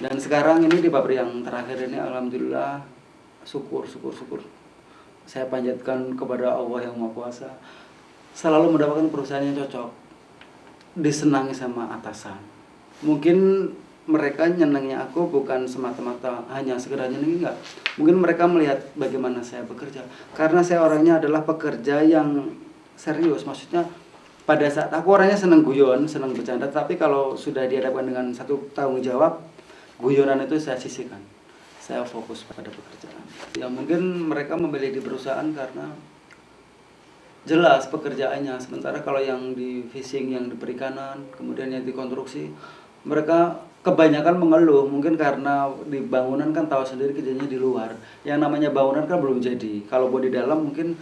Dan sekarang ini di pabrik yang terakhir ini alhamdulillah, syukur. Saya panjatkan kepada Allah yang Maha Kuasa, selalu mendapatkan perusahaan yang cocok, disenangi sama atasan. Mungkin mereka nyenengnya aku bukan semata-mata hanya sekedar nyenengin, enggak. Mungkin mereka melihat bagaimana saya bekerja, karena saya orangnya adalah pekerja yang serius. Maksudnya pada saat aku orangnya seneng guyon, seneng bercanda, tapi kalau sudah dihadapkan dengan satu tanggung jawab, guyonan itu saya sisihkan. Saya fokus pada pekerjaan. Ya mungkin mereka memilih di perusahaan karena jelas pekerjaannya. Sementara kalau yang di fishing, yang di perikanan, kemudian yang di konstruksi, mereka kebanyakan mengeluh. Mungkin karena di bangunan kan tahu sendiri kerjanya di luar. Yang namanya bangunan kan belum jadi. Kalau buat di dalam mungkin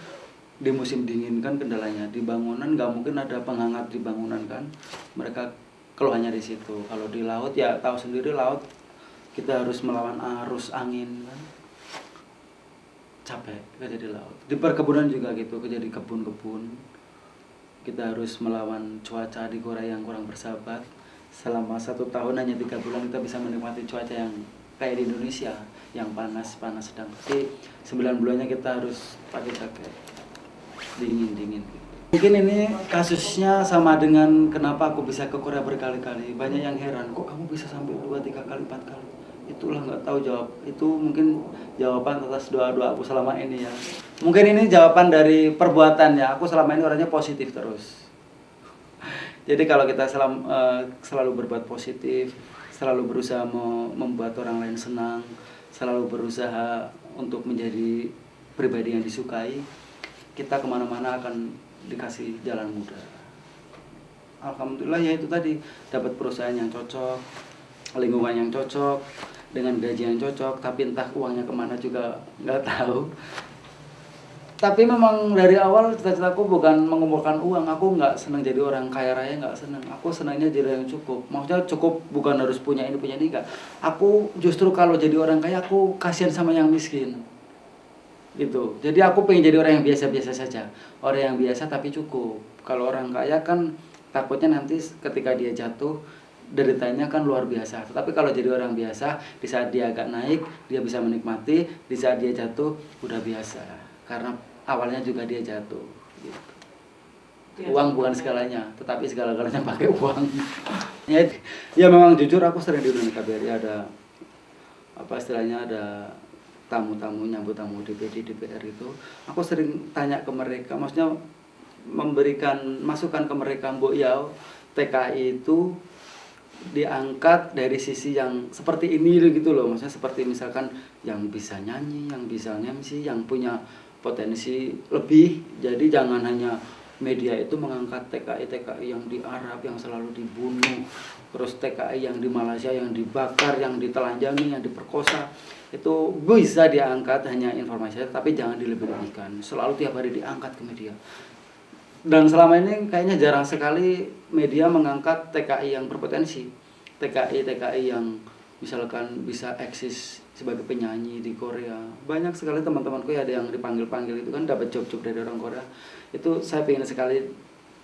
di musim dingin kan kendalanya. Di bangunan nggak mungkin ada penghangat di bangunan kan. Mereka keluhannya di situ. Kalau di laut ya tahu sendiri, laut kita harus melawan arus angin kan. Capek kerja di laut. Di perkebunan juga gitu, kerja di kebun-kebun. Kita harus melawan cuaca di Korea yang kurang bersahabat. Selama 1 tahun hanya 3 bulan kita bisa menikmati cuaca yang kayak di Indonesia, yang panas sedang. Tapi 9 bulannya kita harus pakai jaket dingin. Mungkin ini kasusnya sama dengan kenapa aku bisa ke Korea berkali-kali. Banyak yang heran, kok kamu bisa sampai 2, 3 kali, 4 kali. Itulah nggak tahu jawab. Itu mungkin jawaban atas doa-doa aku selama ini ya. Mungkin ini jawaban dari perbuatan ya. Aku selama ini orangnya positif terus. Jadi kalau kita selalu berbuat positif, selalu berusaha membuat orang lain senang, selalu berusaha untuk menjadi pribadi yang disukai, kita kemana-mana akan dikasih jalan mudah. Alhamdulillah ya itu tadi, dapat perusahaan yang cocok, lingkungan yang cocok, dengan gaji yang cocok, tapi entah uangnya kemana juga nggak tahu. Tapi memang dari awal cita-citaku bukan mengumpulkan uang. Aku nggak senang jadi orang kaya raya, nggak senang. Aku senangnya jadi orang yang cukup. Maksudnya cukup bukan harus punya ini punya ini, enggak. Aku justru kalau jadi orang kaya aku kasihan sama yang miskin. Gitu. Jadi aku pengen jadi orang yang biasa-biasa saja. Orang yang biasa tapi cukup. Kalau orang kaya kan takutnya nanti ketika dia jatuh deritanya kan luar biasa. Tapi kalau jadi orang biasa, di saat dia agak naik, dia bisa menikmati. Di saat dia jatuh, udah biasa. Karena awalnya juga dia jatuh gitu. Uang bukan segalanya, tetapi segala-galanya pakai uang. ya memang jujur aku sering di dunia KBRI ada apa istilahnya, ada tamu-tamu, nyambut tamu DPD DPR itu. Aku sering tanya ke mereka, maksudnya memberikan masukan ke mereka, Mbok Yao, TKI itu diangkat dari sisi yang seperti ini gitu loh. Maksudnya seperti misalkan yang bisa nyanyi, yang bisa MC, yang punya potensi lebih. Jadi jangan hanya media itu mengangkat TKI yang di Arab yang selalu dibunuh, terus TKI yang di Malaysia yang dibakar, yang ditelanjangi, yang diperkosa. Itu bisa diangkat hanya informasi, tapi jangan dilebih-lebihkan. Selalu tiap hari diangkat ke media. Dan selama ini kayaknya jarang sekali media mengangkat TKI yang berpotensi. TKI yang misalkan bisa eksis sebagai penyanyi di Korea. Banyak sekali teman-temanku ya, ada yang dipanggil-panggil itu kan dapat job-job dari orang Korea. Itu saya pengen sekali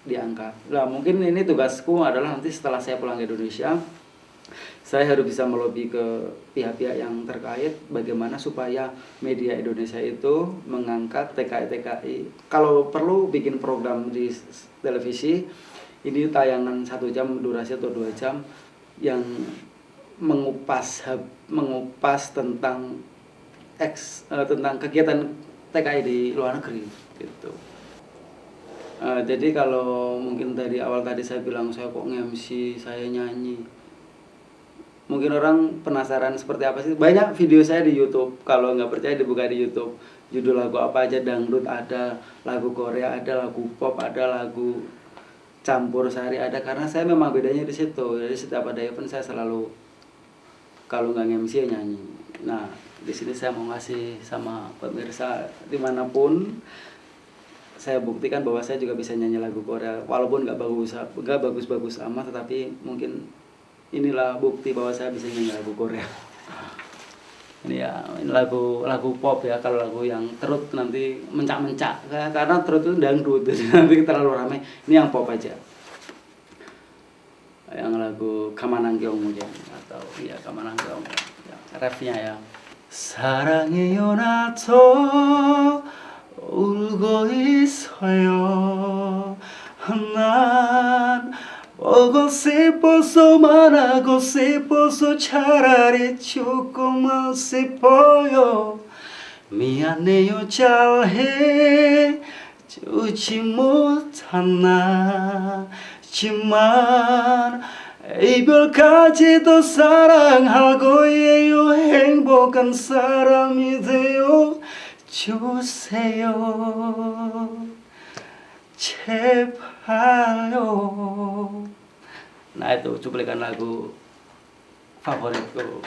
diangkat. Nah, mungkin ini tugasku adalah nanti setelah saya pulang ke Indonesia, saya harus bisa melobi ke pihak-pihak yang terkait bagaimana supaya media Indonesia itu mengangkat TKI. Kalau perlu bikin program di televisi, ini tayangan 1 jam durasi atau 2 jam yang mengupas tentang tentang kegiatan TKI di luar negeri gitu. Jadi kalau mungkin dari awal tadi saya bilang saya kok nge-MC, saya nyanyi, mungkin orang penasaran seperti apa sih. Banyak video saya di YouTube, kalau nggak percaya dibuka di YouTube. Judul lagu apa aja, dangdut ada, lagu Korea ada, lagu pop ada, lagu campur sari ada. Karena saya memang bedanya di situ. Jadi setiap ada event saya selalu, kalau nggak nge-MC ya nyanyi. Nah di sini saya mau ngasih sama pemirsa dimanapun, saya buktikan bahwa saya juga bisa nyanyi lagu Korea walaupun nggak bagus amat, tetapi mungkin inilah bukti bahwa saya bisa nyanyi lagu Korea. Ini ya, ini lagu pop ya. Kalau lagu yang terut nanti mencak-mencak, karena terut itu dangdut nanti terlalu ramai. Ini yang pop aja, yang lagu Kamanang Gyeongmu atau ya Kamanang Gyeongmu. refnya ya. 사랑해요 나도 울고 있어요. 난 보고 싶어서 말하고 싶어서 차라리 죽고만 싶어요. 미안해요 잘해 주지 못하나 지만 이별까지도 사랑할 거예요. 행복한 사람이 되어 주세요. 제발요. Nah itu cuplikan lagu favoritku.